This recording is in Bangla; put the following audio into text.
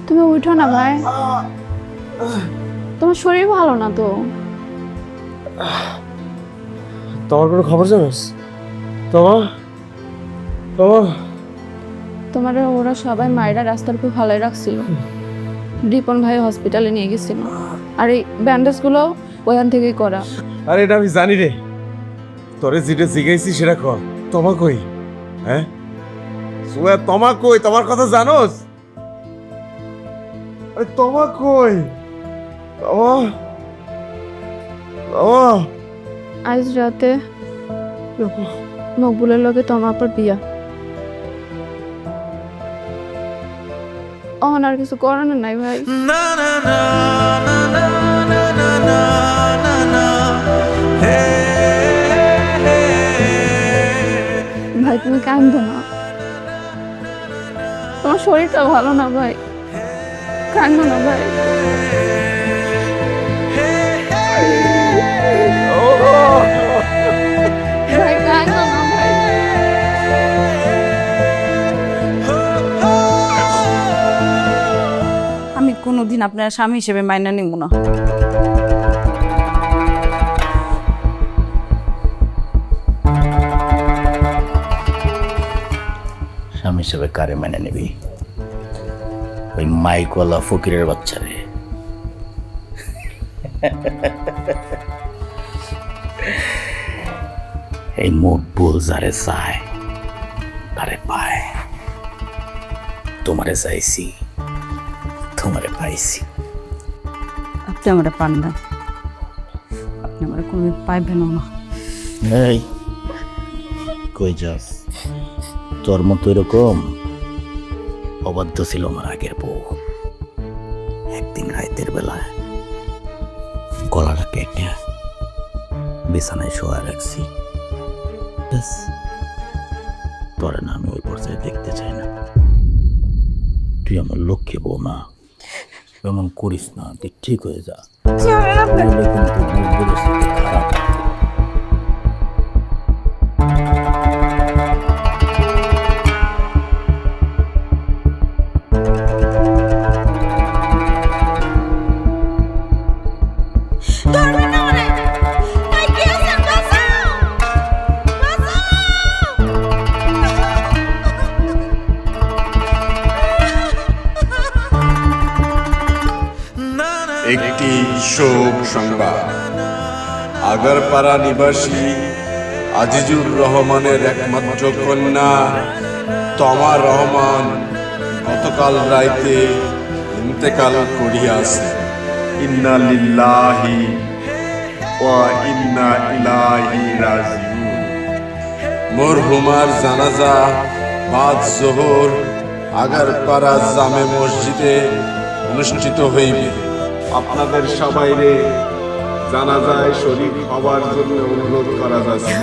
তুমি উঠো না ভাই, তোমার শরীর ভালো না তো। তোমার কোনো খবর জানোস? তোমার তোমার তোমার ওরা সবাই মায়েরা রাস্তার উপর ভালোই রাখছিল। রিপন ভাই হসপিটালে নিয়ে গেছিল, আর এই ব্যান্ডেজগুলো ওখান থেকেই করা। আরে এটা আমি জানি রে, তোরে যেটা জিজ্ঞাসি সেটা কর। তোমা কই? হ্যাঁ সুয়া, তোমা কই? তোমার কথা জানোস? আরে তোমা কই? তোমা তোমা আজ রাতে মকবুলের লগে তোমার পর বিয়া। আর কিছু করানোর নাই ভাই। ভাই তুমি কান্দো না, তোমার শরীরটা ভালো না ভাই, কান্দো না ভাই। ভাই কান্দো না ভাই। আমি কোনোদিন আপনার স্বামী হিসেবে মাইনা নিব না। স্বামী হিসেবে কারে মেনে নিবি? ওই মাইকওয়ালা ফকিরের বাচ্চারে। এই মকবুল যারে চায় তারে পায়। তোমারে চাইছি, তোমারে পাইছি। আপনি আমার পান না, আপনি আমার কোনোদিন পাইবেন না। এই কই যাস? তোর মতো এরকম অবাধ্য ছিল আমার আগের বউ। একদিন রাতের বেলায় গলাটা কেটে বিছানায় শোয়া রাখছি। ব্যাস, তোরে না আমি ওই পর্যায়ে দেখতে চাই না। তুই আমার লক্ষ্মী বউ না, এমন করিস না, তুই ঠিক হয়ে যা। নইলে কিন্তু মকবুলের সাথে খারাপ হবে। একটি শোক সংবাদ। আগারপাড়া নিবাসী আজিজুর রহমানের একমাত্র কন্যা তমা রহমান গতকাল রাইতে ইন্তেকাল করিয়াছে। ইন্না লিল্লাহি ওয়া ইন্না ইলাইহি রাজিউন। মরহুমার জানাজা বাদ জোহর আগারপাড়া জামে মসজিদে অনুষ্ঠিত হইবে। আপনাদের সবাইরে জানাজায় শরীক হবার জন্য অনুরোধ করা যাচ্ছে।